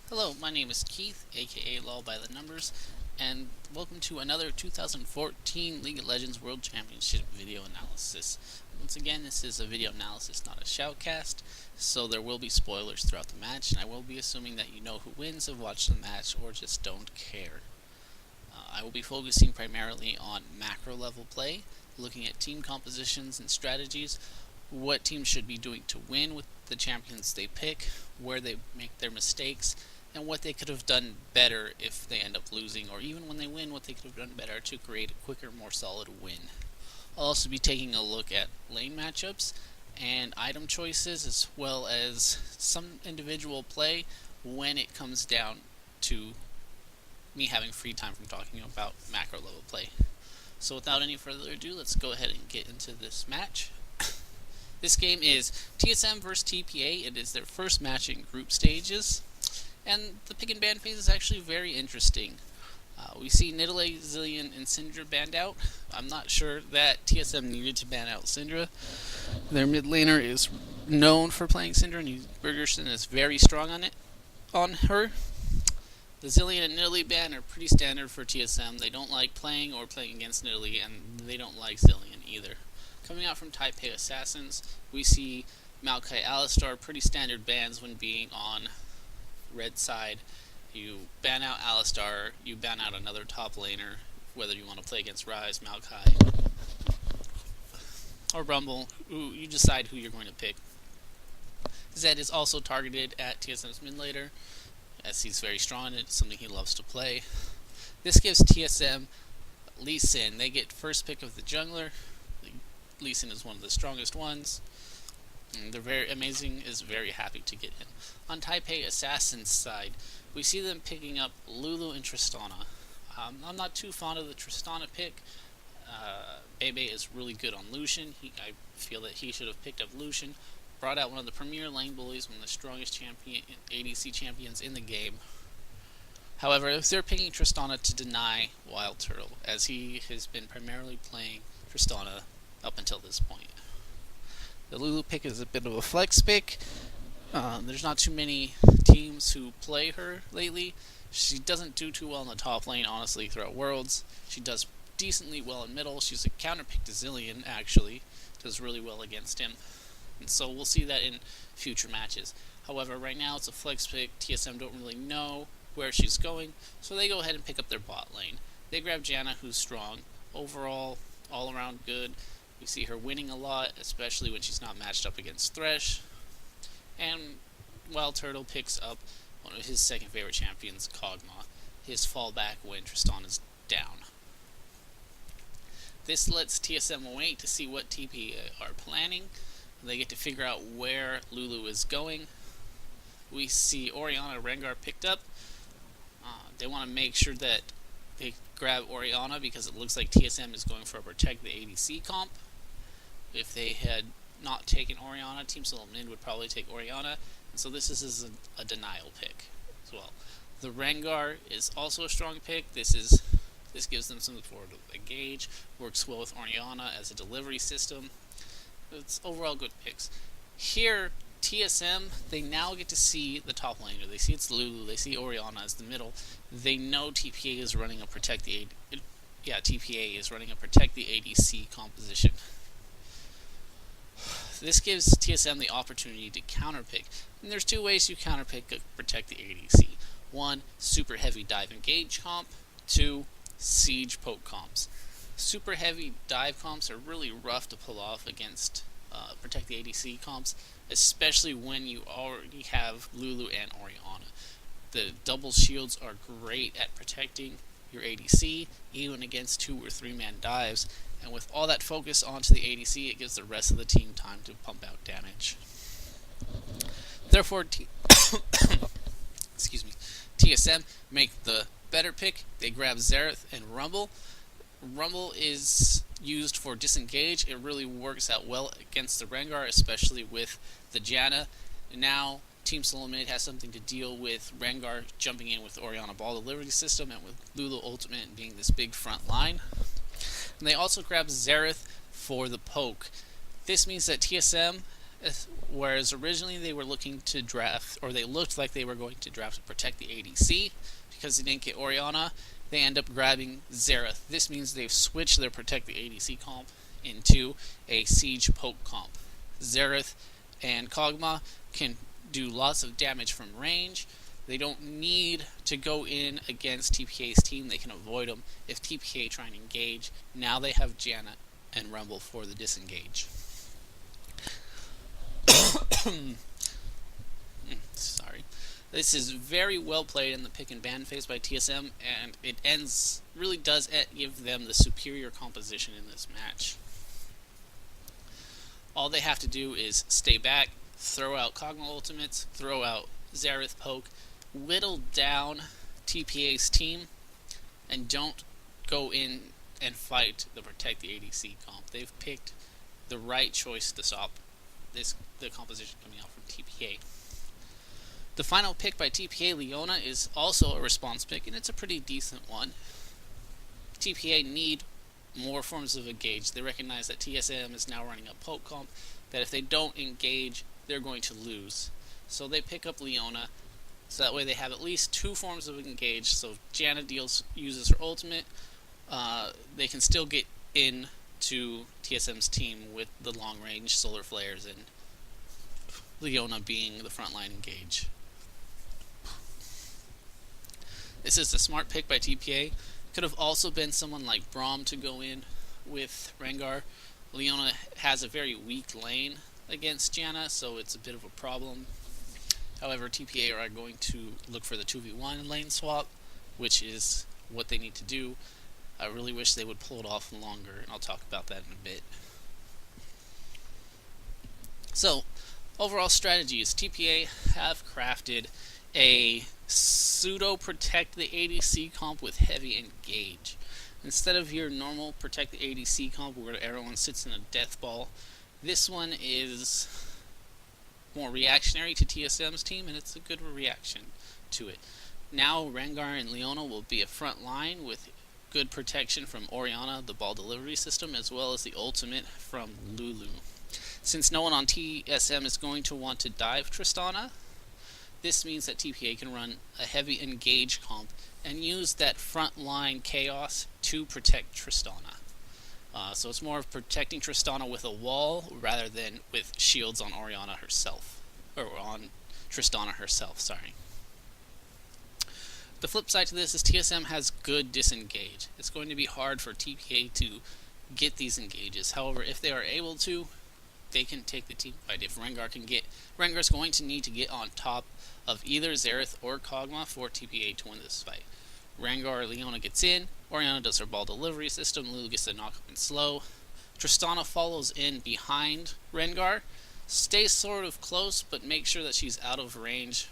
Hello, my name is Keith, aka LoLByTheNumbers, and welcome to another 2014 League of Legends World Championship video analysis. Once again, this is a video analysis, not a shoutcast, so there will be spoilers throughout the match, and I will be assuming that you know who wins, have watched the match, or just don't care. I will be focusing primarily on macro level play, looking at team compositions and strategies, what teams should be doing to win with the champions they pick, where they make their mistakes, and what they could have done better if they end up losing, or even when they win, what they could have done better to create a quicker, more solid win. I'll also be taking a look at lane matchups and item choices, as well as some individual play when it comes down to me having free time from talking about macro level play. So without any further ado, let's go ahead and get into this match. This game is TSM versus TPA. It is their first match in group stages, and the pick and ban phase is actually very interesting. We see Nidalee, Zilean, and Syndra banned out. I'm not sure that TSM needed to ban out Syndra. Their mid laner is known for playing Syndra, and Bergerson is very strong on her. The Zilean and Nidalee ban are pretty standard for TSM. They don't like playing or playing against Nidalee, and they don't like Zilean either. Coming out from Taipei Assassins, we see Maokai Alistar, pretty standard bans when being on red side. You ban out Alistar, you ban out another top laner, whether you want to play against Ryze, Maokai, or Rumble. You decide who you're going to pick. Zed is also targeted at TSM's mid laner, as he's very strong and it's something he loves to play. This gives TSM Lee Sin. They get first pick of the jungler. Lee Sin is one of the strongest ones. And they're very amazing, is very happy to get him. On Taipei Assassin's side, we see them picking up Lulu and Tristana. I'm not too fond of the Tristana pick. Bebe is really good on Lucian. I feel that he should have picked up Lucian. Brought out one of the premier lane bullies, one of the strongest ADC champions in the game. However, they're picking Tristana to deny Wild Turtle, as he has been primarily playing Tristana up until this point. The Lulu pick is a bit of a flex pick. There's not too many teams who play her lately. She doesn't do too well in the top lane, honestly, throughout Worlds. She does decently well in middle. She's a counter pick to Zilean, actually. Does really well against him. And so we'll see that in future matches. However, right now it's a flex pick. TSM don't really know where she's going, so they go ahead and pick up their bot lane. They grab Janna, who's strong. Overall, all around good. We see her winning a lot, especially when she's not matched up against Thresh. And Wild Turtle picks up one of his second favorite champions, Kog'Maw, his fallback when Tristan is down. This lets TSM wait to see what TPA are planning. They get to figure out where Lulu is going. We see Orianna Rengar picked up. They want to make sure that they grab Orianna because it looks like TSM is going for a protect the ADC comp. If they had not taken Orianna, Team Solomid would probably take Orianna, and so this is a denial pick as well. The Rengar is also a strong pick. This gives them something for to engage. Works well with Orianna as a delivery system. It's overall good picks. Here, TSM, they now get to see the top laner. They see it's Lulu. They see Orianna as the middle. They know TPA is running a protect the TPA is running a protect the ADC composition. This gives TSM the opportunity to counterpick. And there's two ways you counterpick a protect the ADC. One, super heavy dive engage comp. Two, siege poke comps. Super heavy dive comps are really rough to pull off against protect the ADC comps, especially when you already have Lulu and Orianna. The double shields are great at protecting your ADC, even against 2 or 3 man dives, and with all that focus onto the ADC, it gives the rest of the team time to pump out damage. Therefore, TSM make the better pick. They grab Xerath and Rumble. Rumble is used for disengage. It really works out well against the Rengar, especially with the Janna. Now, Team Solomid has something to deal with Rengar jumping in with Orianna ball delivery system and with Lulu ultimate being this big front line. And they also grab Xerath for the poke. This means that TSM Whereas originally they were looking to draft, or they looked like they were going to draft to protect the ADC, because they didn't get Orianna, they end up grabbing Xerath. This means they've switched their protect the ADC comp into a siege poke comp. Xerath and Kog'Maw can do lots of damage from range. They don't need to go in against TPA's team. They can avoid them if TPA try and engage. Now they have Janna and Rumble for the disengage. Sorry. This is very well played in the pick and ban phase by TSM, and it really does give them the superior composition in this match. All they have to do is stay back, throw out Kog'Maw ultimates, throw out Xerath poke, whittle down TPA's team, and don't go in and fight the protect the ADC comp. They've picked the right choice to stop the composition coming out from TPA. The final pick by TPA, Leona, is also a response pick, and it's a pretty decent one. TPA need more forms of engage. They recognize that TSM is now running a poke comp, that if they don't engage, they're going to lose. So they pick up Leona, so that way they have at least 2 forms of engage. So if Janna uses her ultimate, they can still get in to TSM's team with the long range solar flares and Leona being the frontline engage. This is a smart pick by TPA. Could have also been someone like Braum to go in with Rengar. Leona has a very weak lane against Janna, so it's a bit of a problem. However, TPA are going to look for the 2v1 lane swap, which is what they need to do. I really wish they would pull it off longer, and I'll talk about that in a bit. So, overall strategies. TPA have crafted a pseudo protect the ADC comp with heavy engage. Instead of your normal protect the ADC comp where everyone sits in a death ball, this one is more reactionary to TSM's team, and it's a good reaction to it. Now Rengar and Leona will be a front line with good protection from Orianna, the ball delivery system, as well as the ultimate from Lulu. Since no one on TSM is going to want to dive Tristana, this means that TPA can run a heavy engage comp and use that frontline chaos to protect Tristana. So it's more of protecting Tristana with a wall rather than with shields on Orianna herself, or on Tristana herself, sorry. The flip side to this is TSM has good disengage. It's going to be hard for TPA to get these engages. However, if they are able to, they can take the team fight. If Rengar's going to need to get on top of either Xerath or Kog'Maw for TPA to win this fight. Rengar or Leona gets in, Orianna does her ball delivery system, Lulu gets the knock up and slow. Tristana follows in behind Rengar, stays sort of close, but make sure that she's out of range.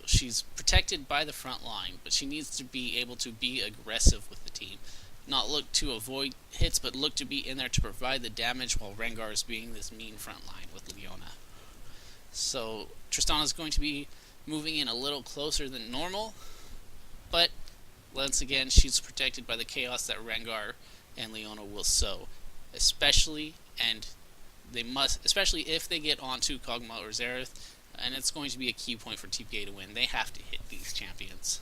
She's protected by the front line, but she needs to be able to be aggressive with the team. Not look to avoid hits, but look to be in there to provide the damage while Rengar is being this mean front line with Leona. So Tristana is going to be moving in a little closer than normal, but once again she's protected by the chaos that Rengar and Leona will sow. Especially if they get onto Kog'Maw or Xerath, and it's going to be a key point for TPA to win. They have to hit these champions.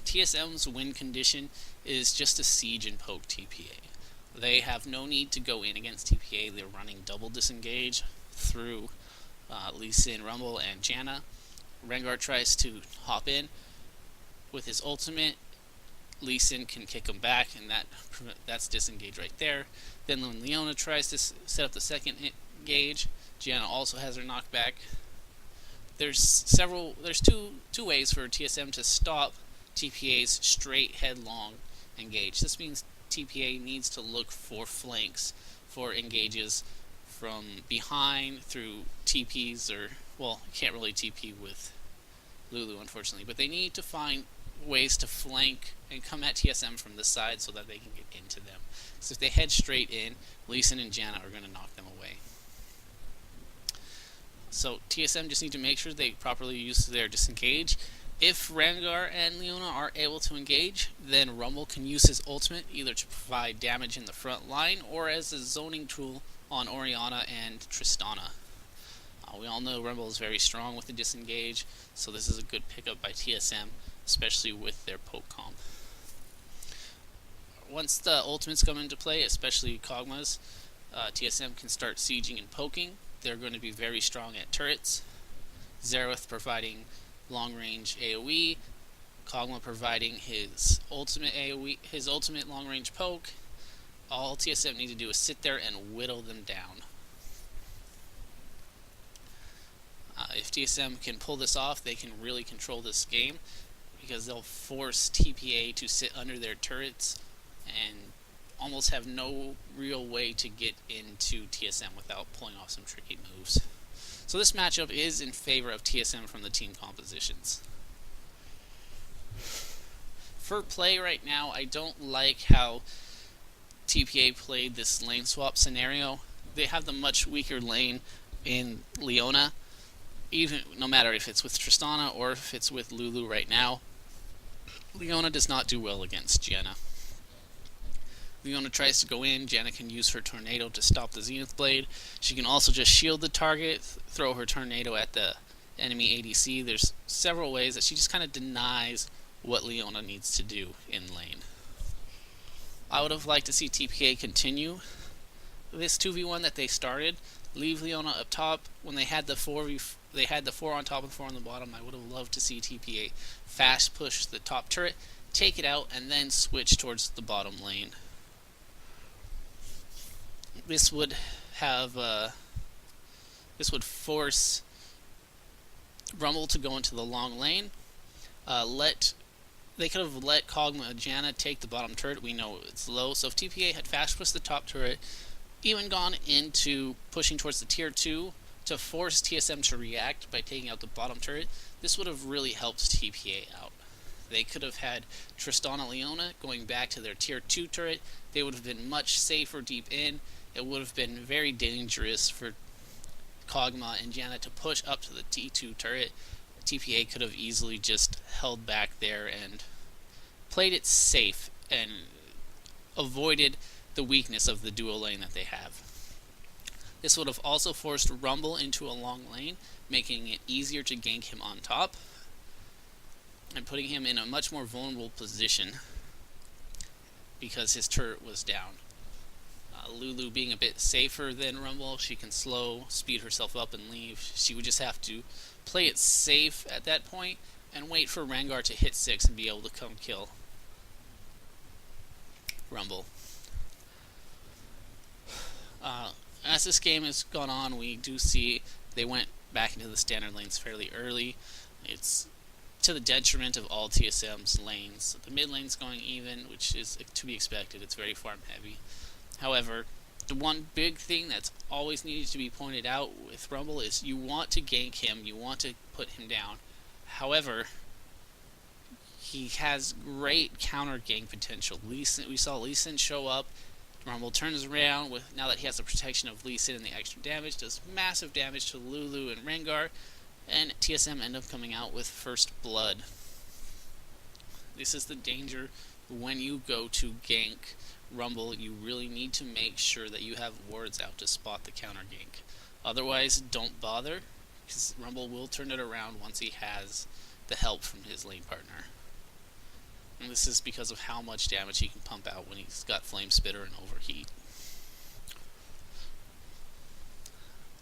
TSM's win condition is just a siege and poke TPA. They have no need to go in against TPA. They're running double disengage through Lee Sin, Rumble, and Janna. Rengar tries to hop in with his ultimate. Lee Sin can kick him back, and that's disengage right there. Then when Leona tries to set up the second engage, Janna also has her knockback. There's two ways for TSM to stop TPA's straight headlong engage. This means TPA needs to look for flanks for engages from behind through TPs, or, well, you can't really TP with Lulu unfortunately, but they need to find ways to flank and come at TSM from the side so that they can get into them. So if they head straight in, Lee Sin and Janna are going to knock them away. So TSM just need to make sure they properly use their disengage. If Rengar and Leona are able to engage, then Rumble can use his ultimate either to provide damage in the front line or as a zoning tool on Orianna and Tristana. We all know Rumble is very strong with the disengage, so this is a good pickup by TSM, especially with their poke comp. Once the ultimates come into play, especially Kog'Maw's, TSM can start sieging and poking. They're going to be very strong at turrets. Xerath providing long-range AoE, Kog'Maw providing his ultimate AoE, his ultimate long-range poke. All TSM need to do is sit there and whittle them down. If TSM can pull this off, they can really control this game because they'll force TPA to sit under their turrets and almost have no real way to get into TSM without pulling off some tricky moves. So this matchup is in favor of TSM from the team compositions. For play right now, I don't like how TPA played this lane swap scenario. They have the much weaker lane in Leona, even no matter if it's with Tristana or if it's with Lulu right now. Leona does not do well against Janna. Leona tries to go in, Janna can use her tornado to stop the Zenith Blade. She can also just shield the target, throw her tornado at the enemy ADC. There's several ways that she just kind of denies what Leona needs to do in lane. I would have liked to see TPA continue this 2v1 that they started, leave Leona up top. When they had the 4 on top and 4 on the bottom, I would have loved to see TPA fast push the top turret, take it out, and then switch towards the bottom lane. This would force Rumble to go into the long lane. They could have let Kog'Maw and Janna take the bottom turret. We know it's low, so if TPA had fast pushed the top turret, even gone into pushing towards the tier 2 to force TSM to react by taking out the bottom turret, this would have really helped TPA out. They could have had Tristana Leona going back to their tier 2 turret. They would have been much safer deep in. It would have been very dangerous for Kog'Maw and Janna to push up to the T2 turret. TPA could have easily just held back there and played it safe and avoided the weakness of the dual lane that they have. This would have also forced Rumble into a long lane, making it easier to gank him on top and putting him in a much more vulnerable position because his turret was down. Lulu being a bit safer than Rumble, she can slow, speed herself up and leave. She would just have to play it safe at that point and wait for Rengar to hit 6 and be able to come kill Rumble. As this game has gone on, we do see they went back into the standard lanes fairly early. It's to the detriment of all TSM's lanes. The mid lane's going even, which is to be expected. It's very farm heavy. However, the one big thing that's always needed to be pointed out with Rumble is you want to gank him, you want to put him down. However, he has great counter gank potential. We saw Lee Sin show up. Rumble turns around now that he has the protection of Lee Sin and the extra damage, does massive damage to Lulu and Rengar, and TSM end up coming out with first blood. This is the danger when you go to gank Rumble. You really need to make sure that you have wards out to spot the counter gank. Otherwise, don't bother, because Rumble will turn it around once he has the help from his lane partner. And this is because of how much damage he can pump out when he's got Flame Spitter and Overheat.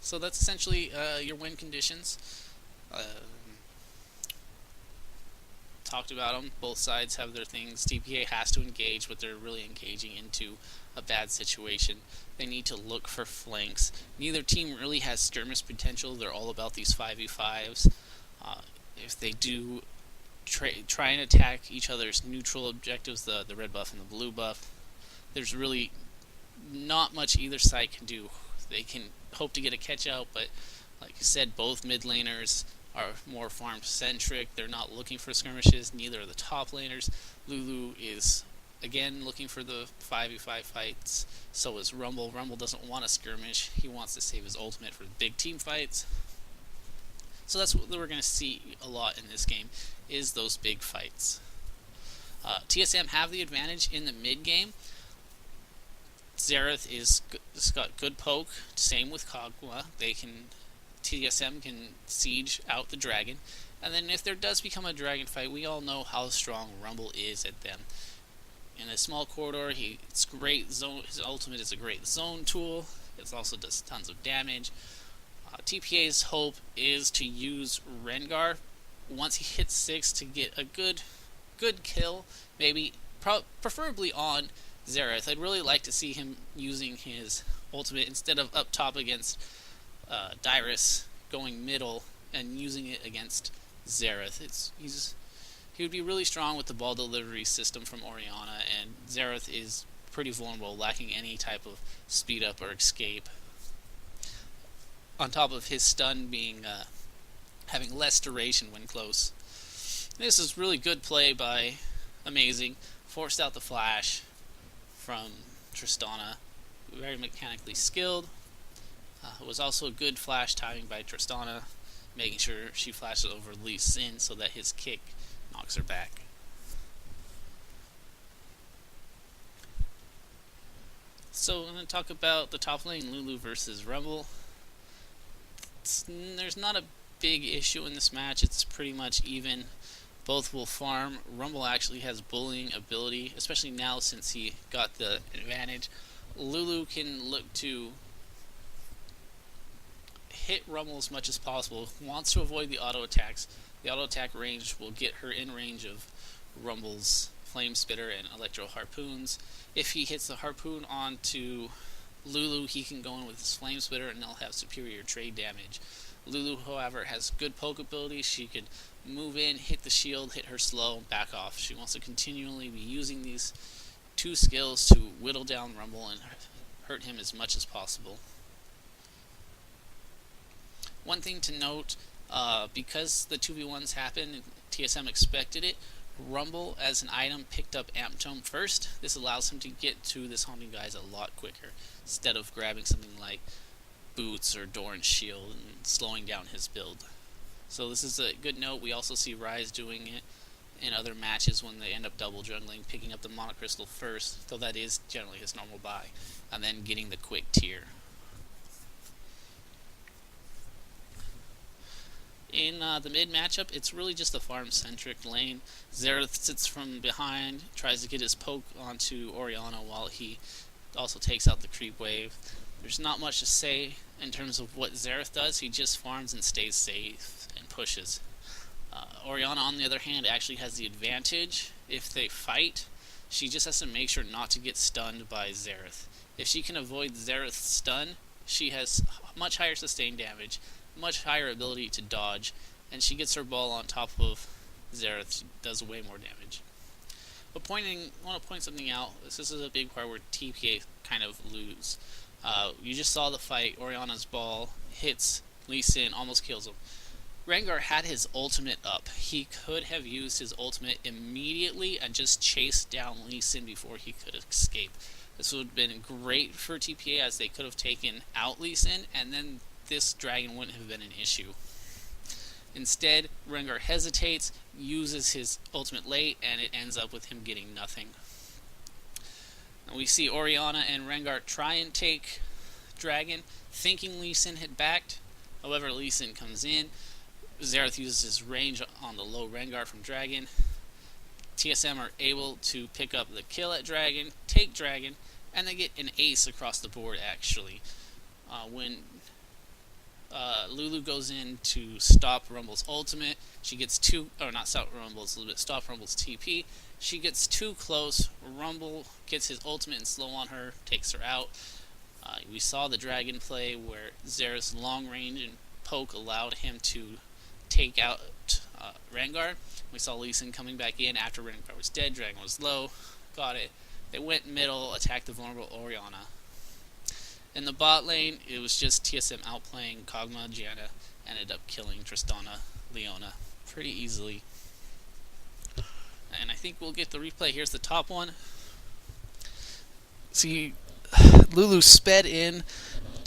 So that's essentially your win conditions. Talked about them. Both sides have their things. TPA has to engage, but they're really engaging into a bad situation. They need to look for flanks. Neither team really has skirmish potential. They're all about these 5v5s. If they do try and attack each other's neutral objectives, the red buff and the blue buff, there's really not much either side can do. They can hope to get a catch out, but like I said, both mid laners are more farm centric. They're not looking for skirmishes. Neither are the top laners. Lulu is again looking for the 5v5 fights. So is Rumble. Rumble doesn't want a skirmish. He wants to save his ultimate for the big team fights. So that's what we're going to see a lot in this game, is those big fights. TSM have the advantage in the mid game. Xerath has got good poke. Same with Kog'Maw. TSM can siege out the dragon. And then if there does become a dragon fight, we all know how strong Rumble is at them. In a small corridor, it's great zone. His ultimate is a great zone tool. It also does tons of damage. TPA's hope is to use Rengar once he hits 6 to get a good kill, maybe preferably on Xerath. I'd really like to see him using his ultimate instead of up top against Dyrus, going middle and using it against Xerath. He would be really strong with the ball delivery system from Orianna, and Xerath is pretty vulnerable, lacking any type of speed up or escape. On top of his stun being having less duration when close. This is really good play by Amazing. Forced out the flash from Tristana. Very mechanically skilled. It was also a good flash timing by Tristana, making sure she flashes over Lee Sin so that his kick knocks her back. So I'm going to talk about the top lane, Lulu versus Rumble. There's not a big issue in this match. It's pretty much even. Both will farm. Rumble actually has bullying ability, especially now since he got the advantage. Lulu can look to hit Rumble as much as possible. Wants to avoid the auto attacks. The auto attack range will get her in range of Rumble's Flame Spitter and Electro Harpoons. If he hits the harpoon onto Lulu, he can go in with his Flame Spitter and they'll have superior trade damage. Lulu, however, has good poke ability. She could move in, hit the shield, hit her slow, back off. She wants to continually be using these two skills to whittle down Rumble and hurt him as much as possible. One thing to note, because the 2v1s happened and TSM expected it, Rumble as an item picked up Amp Tome first. This allows him to get to this Haunting Guise a lot quicker, instead of grabbing something like Boots or Doran's Shield and slowing down his build. So this is a good note. We also see Ryze doing it in other matches when they end up double jungling, picking up the Monocrystal first, though that is generally his normal buy, and then getting the quick tier. In the mid matchup, it's really just a farm-centric lane. Xerath sits from behind, tries to get his poke onto Orianna while he also takes out the creep wave. There's not much to say in terms of what Xerath does. He just farms and stays safe and pushes. Orianna, on the other hand, actually has the advantage if they fight. She just has to make sure not to get stunned by Xerath. If she can avoid Xerath's stun, she has much higher sustained damage, much higher ability to dodge, and she gets her ball on top of Xerath. She does way more damage. But I want to point something out. This is a big part where TPA kind of lose. You just saw the fight. Orianna's ball hits Lee Sin, almost kills him. Rengar had his ultimate up. He could have used his ultimate immediately and just chased down Lee Sin before he could escape. This would have been great for TPA, as they could have taken out Lee Sin, and then this dragon wouldn't have been an issue. Instead, Rengar hesitates, uses his ultimate late, and it ends up with him getting nothing. And we see Orianna and Rengar try and take dragon, thinking Lee Sin had backed. However, Lee Sin comes in. Xerath uses his range on the low Rengar from dragon. TSM are able to pick up the kill at dragon, take dragon, and they get an ace across the board, actually. When Lulu goes in to stop Rumble's ultimate, she gets stop Rumble's TP. She gets too close. Rumble gets his ultimate and slow on her, takes her out. We saw the dragon play where Xerath's long range and poke allowed him to take out Rengar. We saw Lee Sin coming back in after Rengar was dead, dragon was low, got it. They went middle, attacked the vulnerable Orianna. In the bot lane, it was just TSM outplaying Kog'Maw. Janna ended up killing Tristana Leona pretty easily. And I think we'll get the replay. Here's the top one. See, Lulu sped in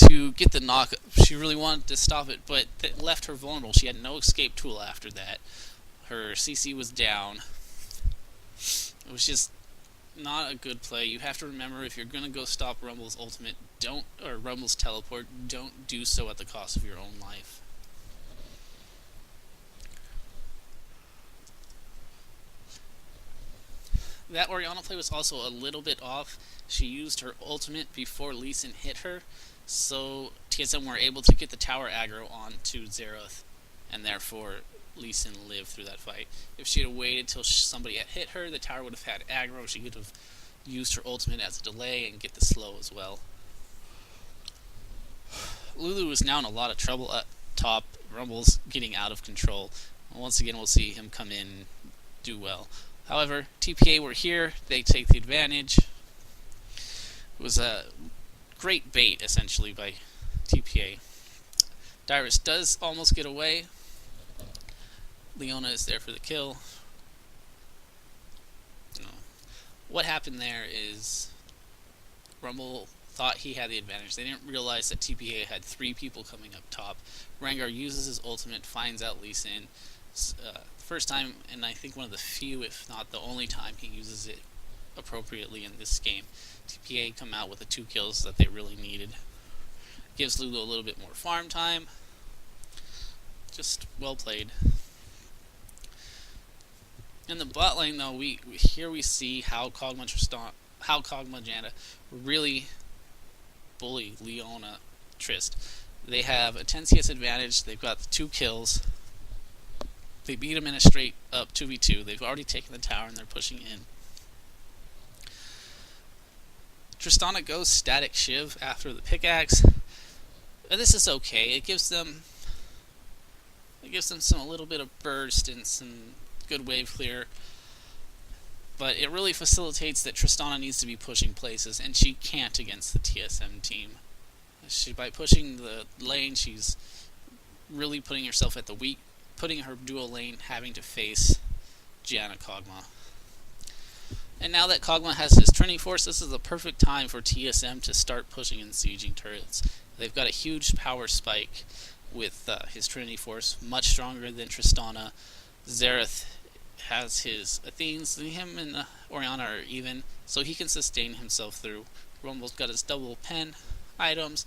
to get the knock. She really wanted to stop it, but that left her vulnerable. She had no escape tool after that. Her CC was down. It was just not a good play. You have to remember, if you're going to go stop Rumble's ultimate, or Rumble's teleport, don't do so at the cost of your own life. That Orianna play was also a little bit off. She used her ultimate before Lee Sin hit her, so TSM were able to get the tower aggro onto Xerath, and therefore Lee Sin lived through that fight. If she had waited till somebody had hit her, the tower would have had aggro. She could have used her ultimate as a delay and get the slow as well. Lulu is now in a lot of trouble at top. Rumble's getting out of control. Once again, we'll see him come in and do well. However, TPA were here. They take the advantage. It was a great bait, essentially, by TPA. Dyrus does almost get away. Leona is there for the kill. What happened there is Rumble thought he had the advantage. They didn't realize that TPA had 3 people coming up top. Rengar uses his ultimate, finds out Lee Sin. First time, and I think one of the few, if not the only time, he uses it appropriately in this game. TPA come out with the 2 kills that they really needed. Gives Lulu a little bit more farm time. Just well played. In the bot lane, though, we see how Kog'Maw Janna really bully Leona Trist. They have a 10 CS advantage. They've got the 2 kills. They beat him in a straight up 2v2. They've already taken the tower and they're pushing in. Tristana goes static Shiv after the pickaxe. This is okay. It gives them a little bit of burst and some good wave clear. But it really facilitates that Tristana needs to be pushing places, and she can't against the TSM team. By pushing the lane, she's really putting herself at the weak, putting her dual lane having to face Janna Kog'Maw. And now that Kog'Maw has his Trinity Force, this is the perfect time for TSM to start pushing and sieging turrets. They've got a huge power spike with his Trinity Force, much stronger than Tristana. Xerath has his Athenes. Him and Orianna are even, so he can sustain himself through. Rumble's got his double pen items.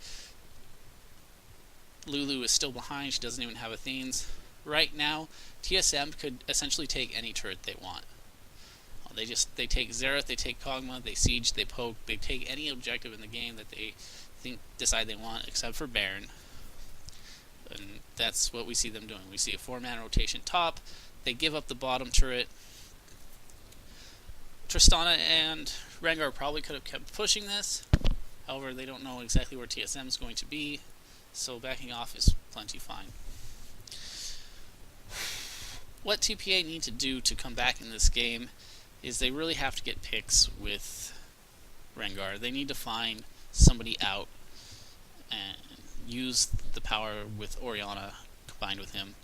Lulu is still behind. She doesn't even have Athenes. Right now, TSM could essentially take any turret they want. They take Xerath, they take Kog'Maw, they siege, they poke, they take any objective in the game that they decide they want, except for Baron. And that's what we see them doing. We see a 4-man rotation top. They give up the bottom turret. Tristana and Rengar probably could have kept pushing this. However, they don't know exactly where TSM is going to be, so backing off is plenty fine. What TPA need to do to come back in this game is they really have to get picks with Rengar. They need to find somebody out and use the power with Orianna combined with him.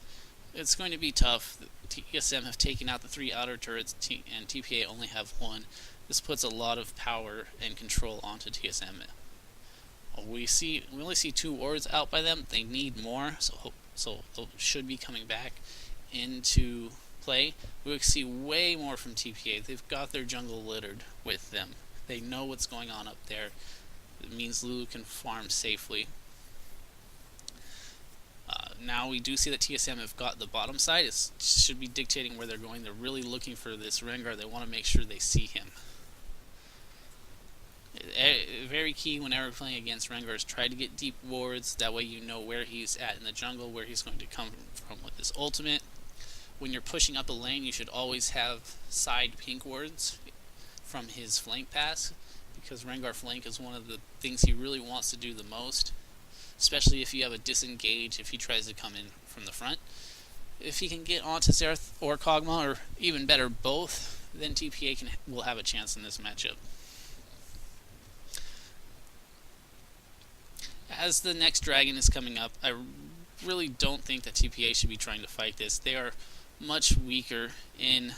It's going to be tough. TSM have taken out the 3 outer turrets and TPA only have 1. This puts a lot of power and control onto TSM. We only see 2 wards out by them. They need more, so they should be coming back into play. We will see way more from TPA. They've got their jungle littered with them. They know what's going on up there. It means Lulu can farm safely. Now we do see that TSM have got the bottom side. It should be dictating where they're going. They're really looking for this Rengar. They want to make sure they see him. Very key whenever playing against Rengar is try to get deep wards. That way you know where he's at in the jungle, where he's going to come from with his ultimate. When you're pushing up the lane, you should always have side pink wards from his flank pass, because Rengar flank is one of the things he really wants to do the most, especially if you have a disengage if he tries to come in from the front. If he can get onto Xerath or Kog'Maw, or even better, both, then TPA will have a chance in this matchup. As the next dragon is coming up, I really don't think that TPA should be trying to fight this. They are much weaker in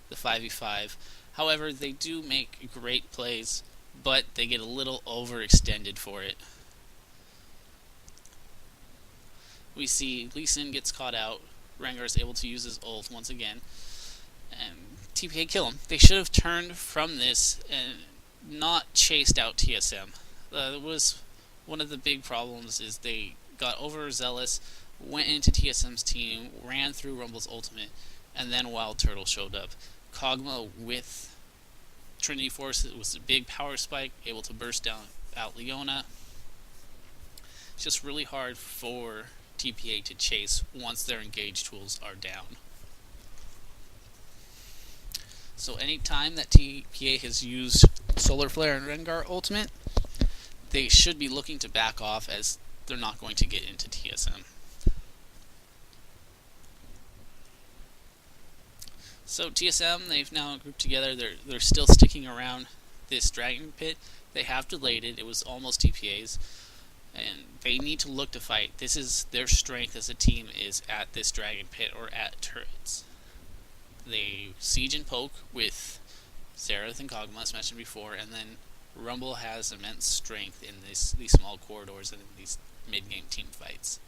the 5v5. However, they do make great plays, but they get a little overextended for it. We see Lee Sin gets caught out. Rengar is able to use his ult once again, and TPA kill him. They should have turned from this and not chased out TSM. It was one of the big problems is they got overzealous, went into TSM's team, ran through Rumble's ultimate, and then Wild Turtle showed up. Kog'Maw with Trinity Force, it was a big power spike, able to burst out Leona. It's just really hard for TPA to chase once their engage tools are down. So anytime that TPA has used Solar Flare and Rengar ultimate, they should be looking to back off as they're not going to get into TSM. So TSM, they've now grouped together. They're still sticking around this Dragon Pit. They have delayed it. It was almost TPA's. And they need to look to fight. This is their strength as a team, is at this Dragon Pit or at turrets. They siege and poke with Xerath and Kog'Maw, as mentioned before, and then Rumble has immense strength in these small corridors and in these mid-game team fights.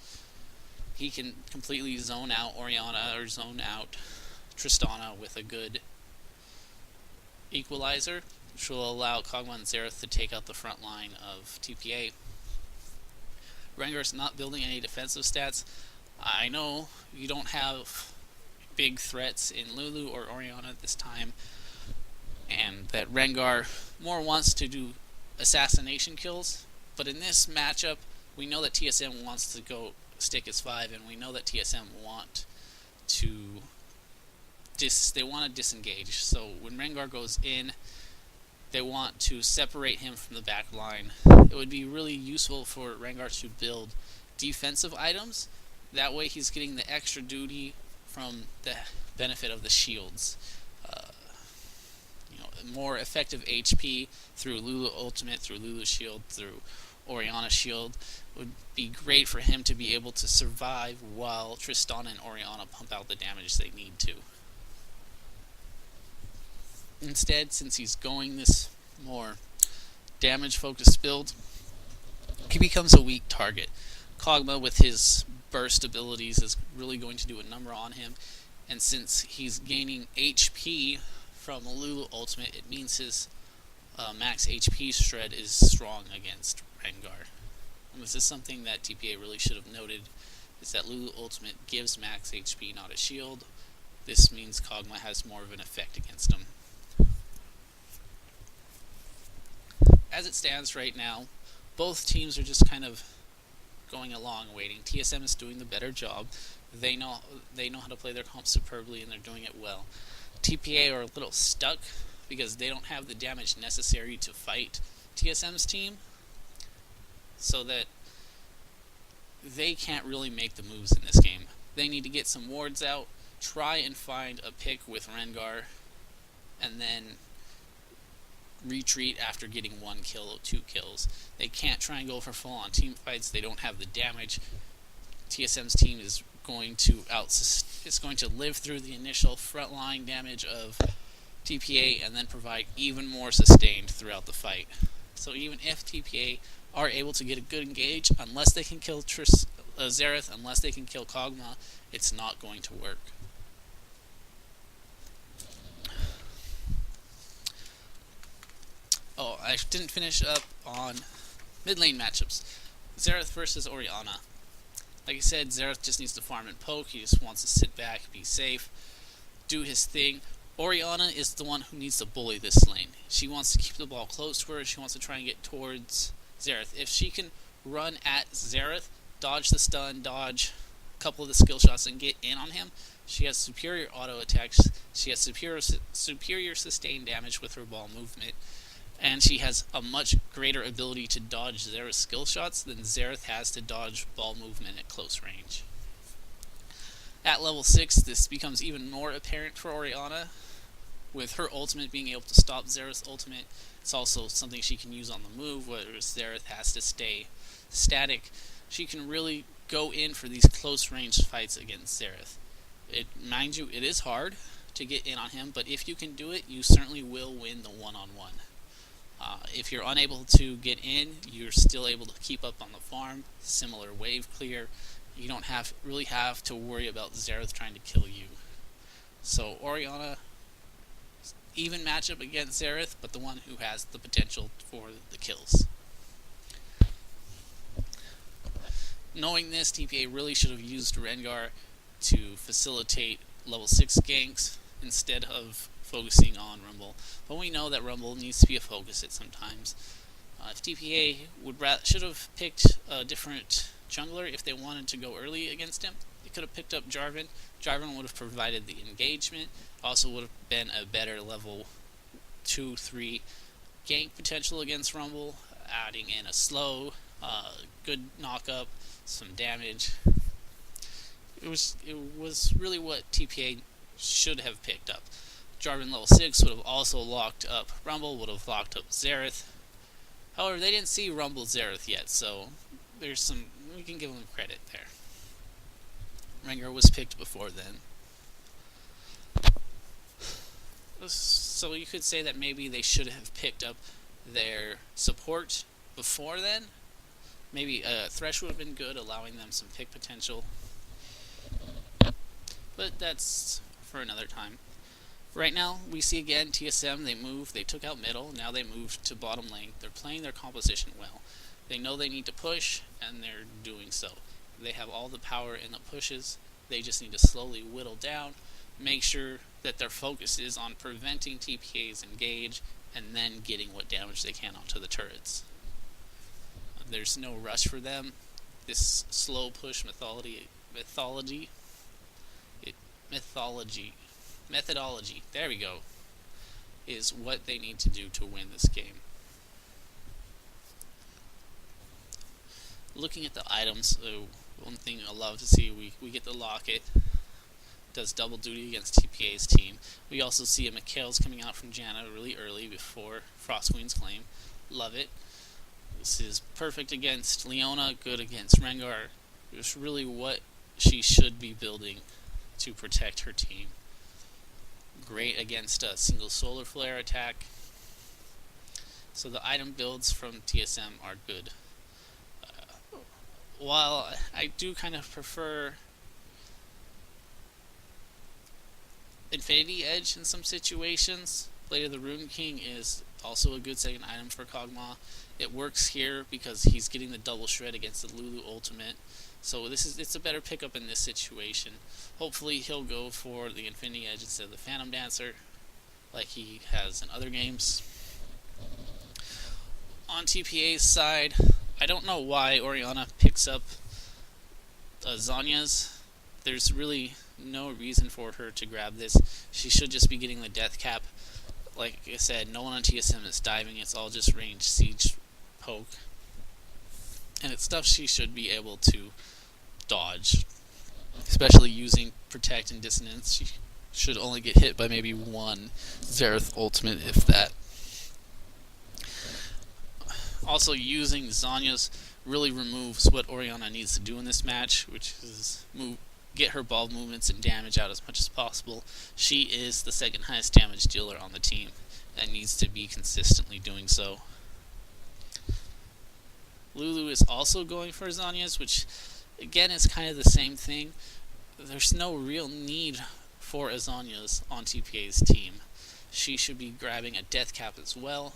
He can completely zone out Orianna or zone out Tristana with a good equalizer, which will allow Kog'Maw and Xerath to take out the front line of TPA. Rengar's not building any defensive stats. I know you don't have big threats in Lulu or Orianna at this time, and that Rengar more wants to do assassination kills, but in this matchup, we know that TSM wants to go stick as 5, and we know that TSM want to disengage. So when Rengar goes in, they want to separate him from the back line. It would be really useful for Rengar to build defensive items. That way he's getting the extra duty from the benefit of the shields. More effective HP through Lulu Ultimate, through Lulu Shield, through Orianna Shield would be great for him to be able to survive while Tristana and Orianna pump out the damage they need to. Instead, since he's going this more damage-focused build, he becomes a weak target. Kog'Maw with his burst abilities is really going to do a number on him, and since he's gaining HP from Lulu Ultimate, it means his max HP shred is strong against Rengar. And this is something that TPA really should have noted, is that Lulu Ultimate gives max HP, not a shield. This means Kog'Maw has more of an effect against him. As it stands right now, both teams are just kind of going along, waiting. TSM is doing the better job. They know how to play their comp superbly, and they're doing it well. TPA are a little stuck because they don't have the damage necessary to fight TSM's team, so that they can't really make the moves in this game. They need to get some wards out, try and find a pick with Rengar, and then retreat after getting 1 kill or 2 kills. They can't try and go for full-on team fights. They don't have the damage. TSM's team is going to live through the initial frontline damage of TPA and then provide even more sustained throughout the fight. So even if TPA are able to get a good engage, unless they can kill Xerath, unless they can kill Kog'Maw, it's not going to work. Oh, I didn't finish up on mid lane matchups. Xerath versus Orianna. Like I said, Xerath just needs to farm and poke. He just wants to sit back, be safe, do his thing. Orianna is the one who needs to bully this lane. She wants to keep the ball close to her. She wants to try and get towards Xerath. If she can run at Xerath, dodge the stun, dodge a couple of the skill shots, and get in on him, she has superior auto attacks. She has superior sustained damage with her ball movement. And she has a much greater ability to dodge Xerath's skill shots than Xerath has to dodge ball movement at close range. At level 6, this becomes even more apparent for Orianna, with her ultimate being able to stop Xerath's ultimate. It's also something she can use on the move, whereas Xerath has to stay static. She can really go in for these close range fights against Xerath. Mind you, it is hard to get in on him, but if you can do it, you certainly will win the one-on-one. If you're unable to get in, you're still able to keep up on the farm, similar wave clear, you don't really have to worry about Xerath trying to kill you. So Orianna, even matchup against Xerath, but the one who has the potential for the kills. Knowing this, TPA really should have used Rengar to facilitate level 6 ganks instead of focusing on Rumble. But we know that Rumble needs to be a focus at sometimes. If TPA should have picked a different jungler if they wanted to go early against him, they could have picked up Jarvan. Jarvan would have provided the engagement, also would have been a better level 2-3 gank potential against Rumble, adding in a slow, good knock-up, some damage. It was really what TPA should have picked up. Jarvan level 6 would have also locked up Rumble, would have locked up Xerath. However, they didn't see Rumble Xerath yet, so we can give them credit there. Rengar was picked before then. So you could say that maybe they should have picked up their support before then. Maybe Thresh would have been good, allowing them some pick potential. But that's for another time. Right now, we see again TSM, they took out middle, now they moved to bottom lane. They're playing their composition well. They know they need to push, and they're doing so. They have all the power in the pushes. They just need to slowly whittle down, make sure that their focus is on preventing TPA's engage, and then getting what damage they can onto the turrets. There's no rush for them. This slow push methodology, there we go, is what they need to do to win this game. Looking at the items, one thing I love to see, we get the Locket, does double duty against TPA's team. We also see a Mikhail's coming out from Janna really early before Frost Queen's claim. Love it. This is perfect against Leona, good against Rengar. It's really what she should be building to protect her team. Great against a single solar flare attack. So the item builds from TSM are good. While I do kind of prefer Infinity Edge in some situations, Blade of the Rune King is also a good second item for Kog'Maw. It works here because he's getting the double shred against the Lulu ultimate. So it's a better pickup in this situation. Hopefully he'll go for the Infinity Edge instead of the Phantom Dancer, like he has in other games. On TPA's side, I don't know why Orianna picks up Zhonya's. There's really no reason for her to grab this. She should just be getting the death cap. Like I said, no one on TSM is diving. It's all just range siege poke. And it's stuff she should be able to dodge. Especially using Protect and Dissonance. She should only get hit by maybe one Xerath ultimate, if that. Also, using Zhonya's really removes what Orianna needs to do in this match, which is get her ball movements and damage out as much as possible. She is the second highest damage dealer on the team and needs to be consistently doing so. Lulu is also going for Zhonya's, which again is kind of the same thing. There's no real need for a Zhonya's on TPA's team. She should be grabbing a death cap as well.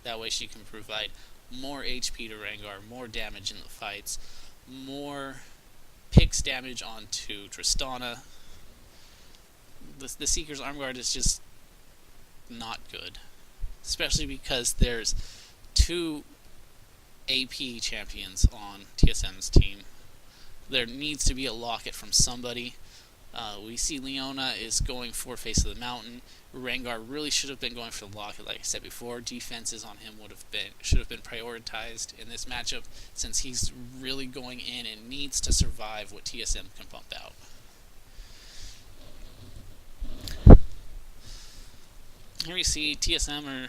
That way she can provide more HP to Rengar, more damage in the fights, more picks damage onto Tristana. The Seeker's Armguard is just not good. Especially because there's two AP champions on TSM's team. There needs to be a Locket from somebody. We see Leona is going for Face of the Mountain. Rengar really should have been going for the Locket, like I said before. Defenses on him should have been prioritized in this matchup, since he's really going in and needs to survive what TSM can pump out. Here we see TSM are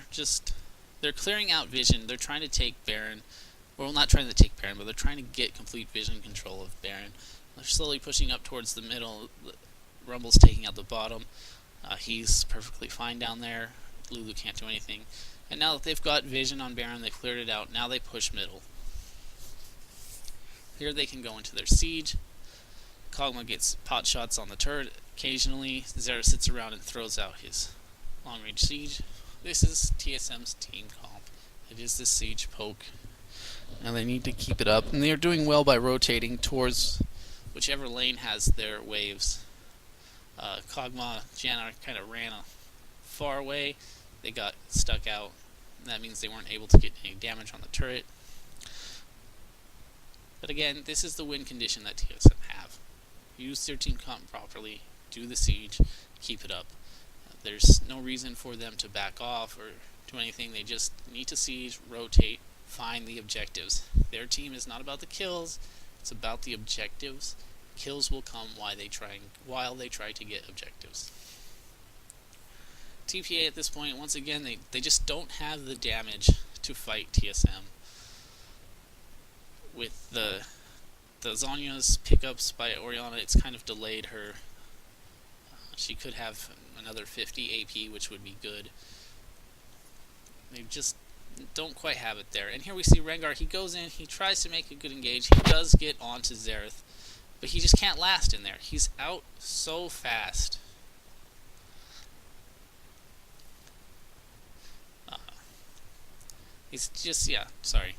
they're clearing out vision. They're trying to take Baron. Well, not trying to take Baron, but they're trying to get complete vision control of Baron. They're slowly pushing up towards the middle. Rumble's taking out the bottom. He's perfectly fine down there. Lulu can't do anything. And now that they've got vision on Baron, they've cleared it out. Now they push middle. Here they can go into their siege. Kog'Maw gets pot shots on the turret occasionally. Zera sits around and throws out his long-range siege. This is TSM's team comp. It is the siege poke, and they need to keep it up. And they are doing well by rotating towards whichever lane has their waves. Kog'Maw, Janna kind of ran far away. They got stuck out. That means they weren't able to get any damage on the turret. But again, this is the win condition that TSM have. Use their team comp properly, do the siege, keep it up. There's no reason for them to back off or do anything. They just need to siege, rotate, find the objectives. Their team is not about the kills, it's about the objectives. Kills will come while they try to get objectives. TPA at this point, once again, they just don't have the damage to fight TSM. With the Zhonya's pickups by Orianna, it's kind of delayed her. She could have another 50 AP, which would be good. They just don't quite have it there. And here we see Rengar. He goes in, he tries to make a good engage. He does get onto Xerath, but he just can't last in there. He's out so fast. He's just, sorry.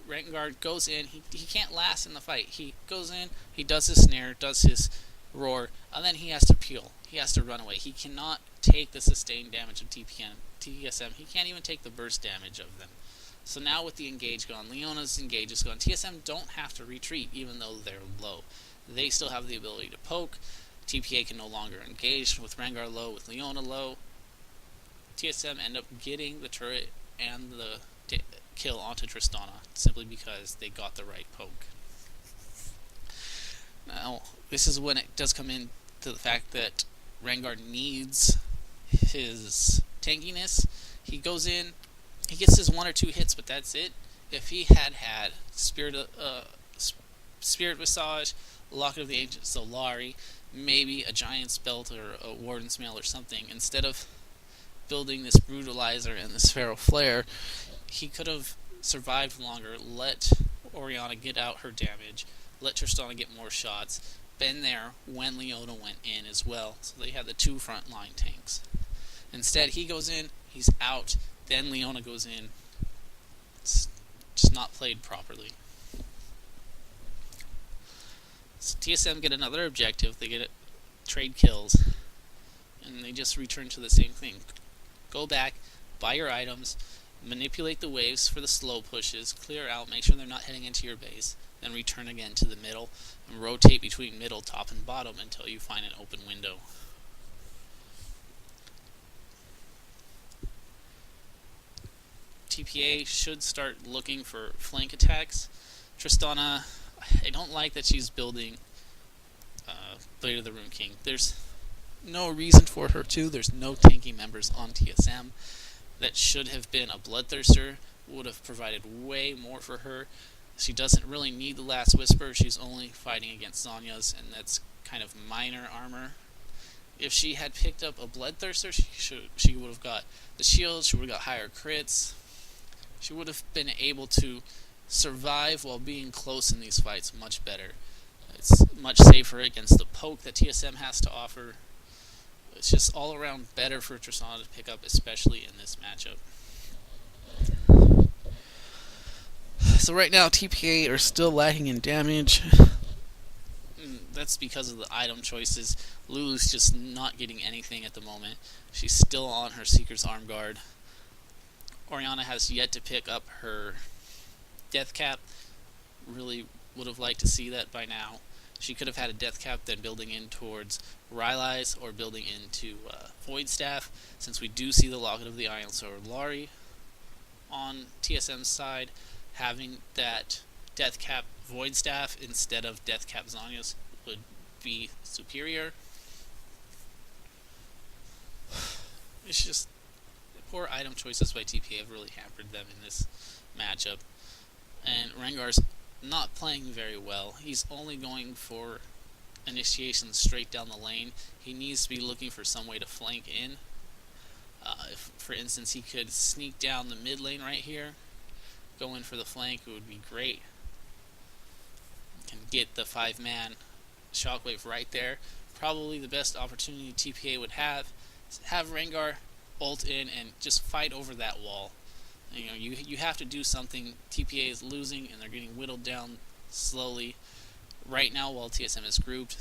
Rengar goes in, he can't last in the fight. He goes in, he does his snare, does his roar, and then he has to peel. He has to run away. He cannot take the sustained damage of TSM. He can't even take the burst damage of them. So now with the engage gone, Leona's engage is gone. TSM don't have to retreat even though they're low. They still have the ability to poke. TPA can no longer engage with Rengar low, with Leona low. TSM end up getting the turret and the kill onto Tristana simply because they got the right poke. Now, this is when it does come in to the fact that Rengar needs his tankiness. He goes in, he gets his 1 or 2 hits, but that's it. If he had Spirit Visage, Locket of the Ancient Solari, maybe a Giant's Belt or a Warden's Mail or something, instead of building this Brutalizer and this Pharaoh Flare, he could have survived longer, let Orianna get out her damage, let Tristana get more shots, been there when Leona went in as well, so they had the 2 frontline tanks. Instead, he goes in, he's out, then Leona goes in. It's just not played properly. So TSM get another objective, they get trade kills, and they just return to the same thing. Go back, buy your items, manipulate the waves for the slow pushes, clear out, make sure they're not heading into your base, then return again to the middle, and rotate between middle, top, and bottom until you find an open window. TPA should start looking for flank attacks. Tristana, I don't like that she's building Blade of the Rune King. There's no reason for her to. There's no tanky members on TSM. That should have been a Bloodthirster, would have provided way more for her. She doesn't really need the Last Whisper. She's only fighting against Zhonya's, and that's kind of minor armor. If she had picked up a Bloodthirster, she would have got the shield, she would have got higher crits. She would have been able to survive while being close in these fights much better. It's much safer against the poke that TSM has to offer. It's just all around better for Tristana to pick up, especially in this matchup. So right now, TPA are still lacking in damage. That's because of the item choices. Lulu's just not getting anything at the moment. She's still on her Seeker's Arm Guard. Orianna has yet to pick up her Death Cap. Really would have liked to see that by now. She could have had a Death Cap, then building in towards Rylai's or building into Void Staff, since we do see the Locket of the Iron Solari on TSM's side. Having that Death Cap Void Staff instead of Death Cap Zhonya's would be superior. It's just poor item choices by TPA have really hampered them in this matchup. And Rengar's not playing very well. He's only going for initiations straight down the lane. He needs to be looking for some way to flank in. If, for instance, he could sneak down the mid lane right here, go in for the flank, it would be great. can get the 5-man shockwave right there. Probably the best opportunity TPA would have Rengar ult in and just fight over that wall. You have to do something. TPA is losing and they're getting whittled down slowly. Right now, while TSM is grouped,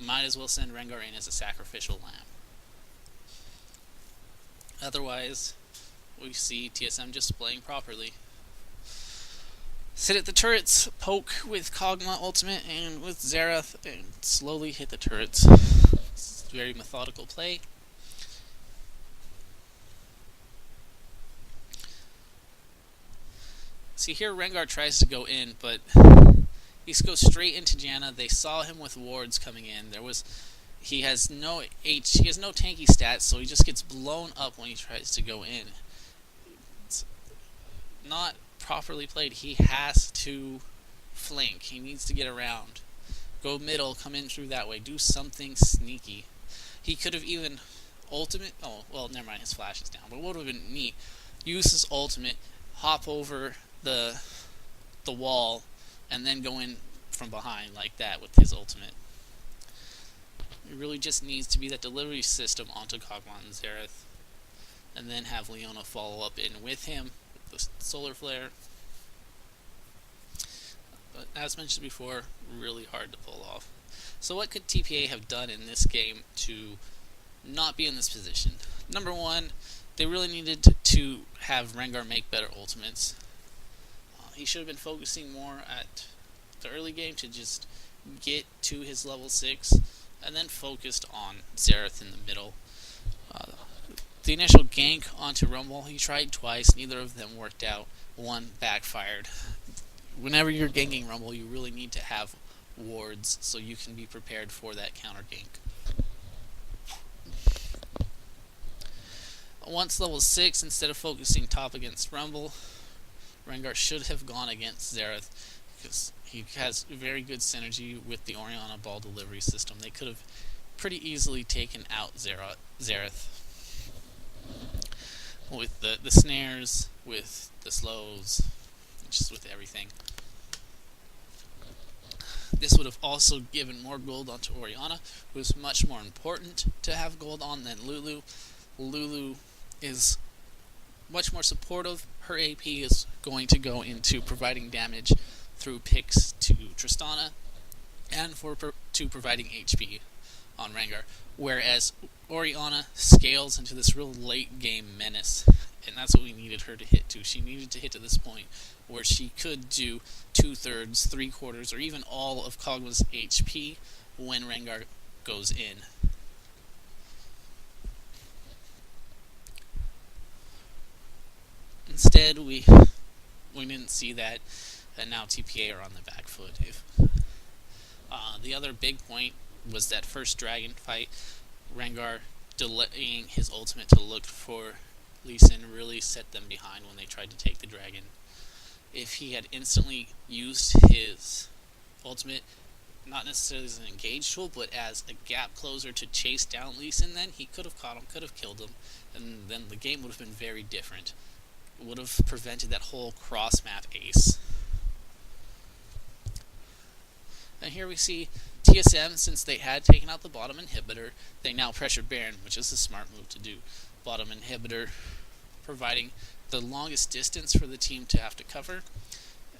might as well send Rengar in as a sacrificial lamb. Otherwise, we see TSM just playing properly. Sit at the turrets, poke with Kog'Maw ultimate and with Xerath, and slowly hit the turrets. It's a very methodical play. See here, Rengar tries to go in, but he goes straight into Janna. They saw him with wards coming in. He has no tanky stats, so he just gets blown up when he tries to go in. It's not properly played. He has to flank. He needs to get around. Go middle, come in through that way. Do something sneaky. He could have even ultimate. Oh, well, never mind. His flash is down. But what would have been neat? Use his ultimate, hop over the wall, and then go in from behind like that with his ultimate. It really just needs to be that delivery system onto Kog'Maw and Xerath, and then have Leona follow up in with him with the Solar Flare. But as mentioned before, really hard to pull off. So what could TPA have done in this game to not be in this position? Number one, they really needed to have Rengar make better ultimates. He should have been focusing more at the early game to just get to his level 6, and then focused on Xerath in the middle. The initial gank onto Rumble, he tried twice, neither of them worked out. One backfired. Whenever you're ganking Rumble, you really need to have wards so you can be prepared for that counter gank. Once level 6, instead of focusing top against Rumble, Rengar should have gone against Xerath because he has very good synergy with the Orianna ball delivery system. They could have pretty easily taken out Xerath with the snares, with the slows, just with everything. This would have also given more gold onto Orianna, who is much more important to have gold on than Lulu. Lulu is much more supportive. Her AP is going to go into providing damage through picks to Tristana and to providing HP on Rengar, whereas Orianna scales into this real late game menace, and that's what we needed her to hit to. She needed to hit to this point where she could do 2/3, 3/4, or even all of Kog'Maw's HP when Rengar goes in. Instead, we didn't see that, and now TPA are on the back foot. The other big point was that first dragon fight. Rengar delaying his ultimate to look for Lee Sin really set them behind when they tried to take the dragon. If he had instantly used his ultimate, not necessarily as an engage tool, but as a gap closer to chase down Lee Sin, then he could have caught him, could have killed him, and then the game would have been very different. It would have prevented that whole cross-map ace. And here we see TSM, since they had taken out the bottom inhibitor, they now pressure Baron, which is a smart move to do. Bottom inhibitor providing the longest distance for the team to have to cover.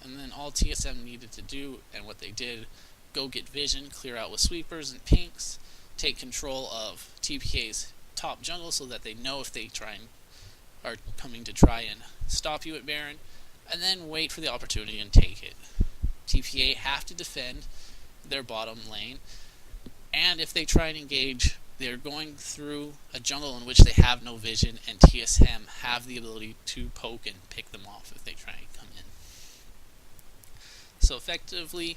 And then all TSM needed to do, and what they did, go get vision, clear out with sweepers and pinks, take control of TPA's top jungle so that they know if they are coming to try and stop you at Baron, and then wait for the opportunity and take it. TPA have to defend their bottom lane, and if they try and engage, they're going through a jungle in which they have no vision, and TSM have the ability to poke and pick them off if they try and come in. So effectively,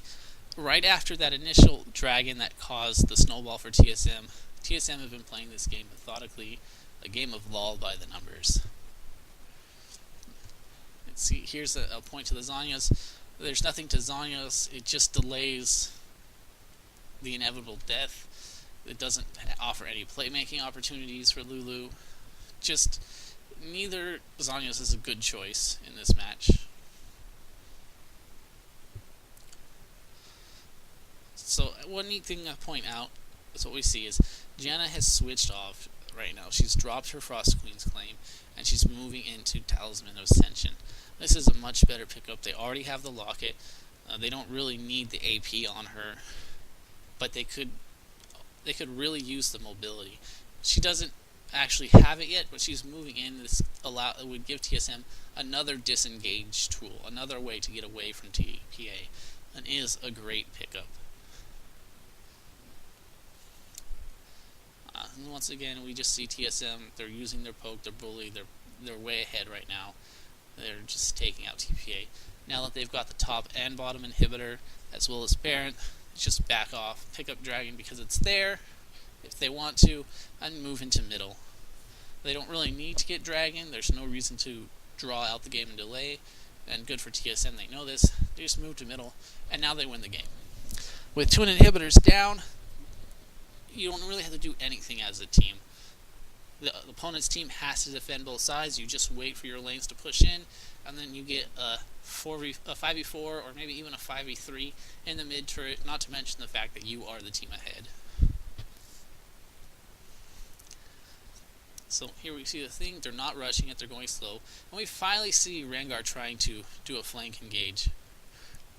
right after that initial dragon that caused the snowball for TSM have been playing this game methodically, a game of LoLByTheNumbers. Let's see, here's a point to the Zhonya's. There's nothing to Zhonya's, it just delays the inevitable death. It doesn't offer any playmaking opportunities for Lulu. Just neither Zhonya's is a good choice in this match. So one neat thing to point out is what we see is Janna has switched off right now. She's dropped her Frost Queen's claim, and she's moving into Talisman of Ascension. This is a much better pickup. They already have the locket. They don't really need the AP on her, but they could really use the mobility. She doesn't actually have it yet, but she's moving in. This it would give TSM another disengage tool, another way to get away from TPA, and is a great pickup. And once again, we just see TSM. They're using their poke, their bully. They're way ahead right now. They're just taking out TPA. Now that they've got the top and bottom inhibitor, as well as Baron, just back off, pick up Dragon because it's there, if they want to, and move into middle. They don't really need to get Dragon. There's no reason to draw out the game and delay, and good for TSM, they know this. They just move to middle, and now they win the game. With twin inhibitors down, you don't really have to do anything as a team. The opponent's team has to defend both sides. You just wait for your lanes to push in, and then you get a 5v4 or maybe even a 5v3 in the mid turret, not to mention the fact that you are the team ahead. So here we see the thing, they're not rushing it, they're going slow, and we finally see Rengar trying to do a flank engage.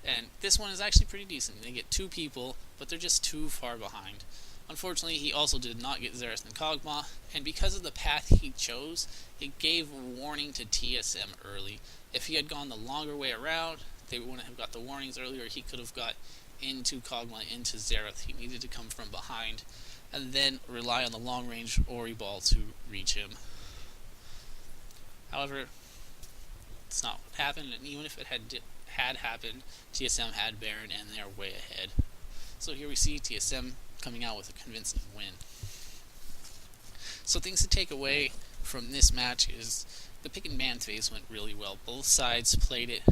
And this one is actually pretty decent. They get 2 people, but they're just too far behind. Unfortunately, he also did not get Xerath and Kog'Maw, and because of the path he chose, it gave warning to TSM early. If he had gone the longer way around, they wouldn't have got the warnings earlier. He could have got into Kog'Maw, into Xerath. He needed to come from behind, and then rely on the long-range Ori ball to reach him. However, it's not what happened, and even if it had happened, TSM had Baron, and they're way ahead. So here we see TSM coming out with a convincing win. So things to take away from this match is the pick and ban phase went really well. Both sides played it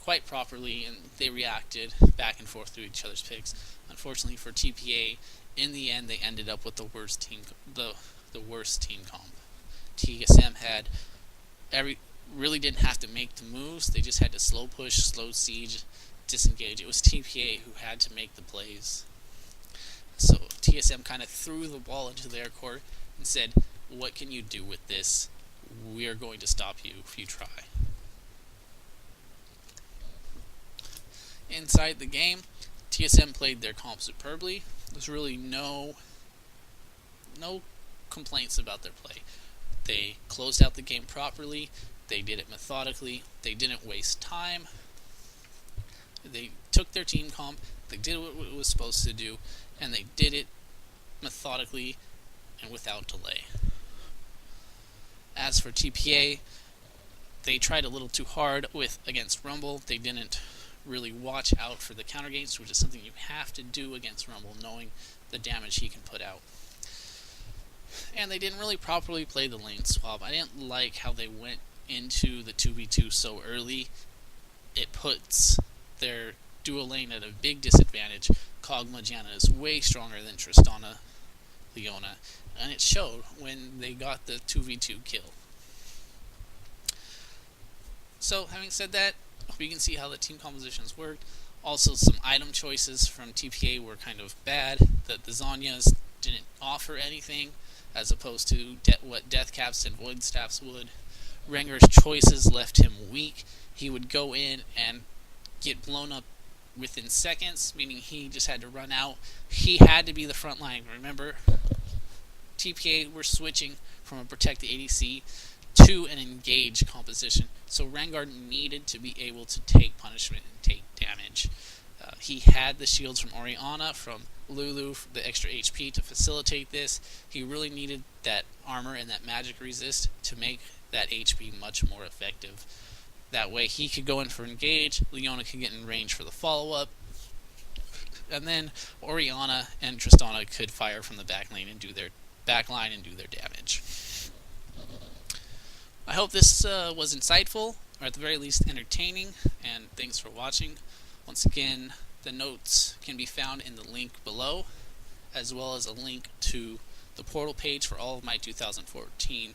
quite properly, and they reacted back and forth to each other's picks. Unfortunately for TPA, in the end they ended up with the worst team comp. TSM had really didn't have to make the moves. They just had to slow push, slow siege, disengage. It was TPA who had to make the plays. So TSM kind of threw the ball into their court and said, what can you do with this? We're going to stop you if you try. Inside the game, TSM played their comp superbly. There's really no complaints about their play. They closed out the game properly. They did it methodically. They didn't waste time. They took their team comp. They did what it was supposed to do, and they did it methodically and without delay. As for TPA, they tried a little too hard against Rumble. They didn't really watch out for the counter gates, which is something you have to do against Rumble, knowing the damage he can put out. And they didn't really properly play the lane swap. I didn't like how they went into the 2v2 so early. It puts their dual lane at a big disadvantage. Kog'Maw Janna is way stronger than Tristana Leona, and it showed when they got the 2v2 kill. So, having said that, we can see how the team compositions worked. Also, some item choices from TPA were kind of bad. The Zhonya's didn't offer anything, as opposed to what Death Caps and Void Staffs would. Rengar's choices left him weak. He would go in and get blown up within seconds, meaning he just had to run out. He had to be the front line. Remember, TPA were switching from a protect the ADC to an engage composition, so Rengar needed to be able to take punishment and take damage. He had the shields from Orianna, from Lulu, the extra HP to facilitate this. He really needed that armor and that magic resist to make that HP much more effective. That way he could go in for engage, Leona could get in range for the follow-up, and then Orianna and Tristana could fire from the back line and do their damage. I hope this was insightful, or at the very least entertaining, and thanks for watching. Once again, the notes can be found in the link below, as well as a link to the portal page for all of my 2014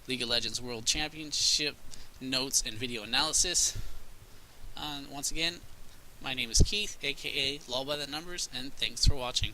League of Legends World Championship notes and video analysis. Once again, My name is Keith, aka LoLByTheNumbers, and thanks for watching.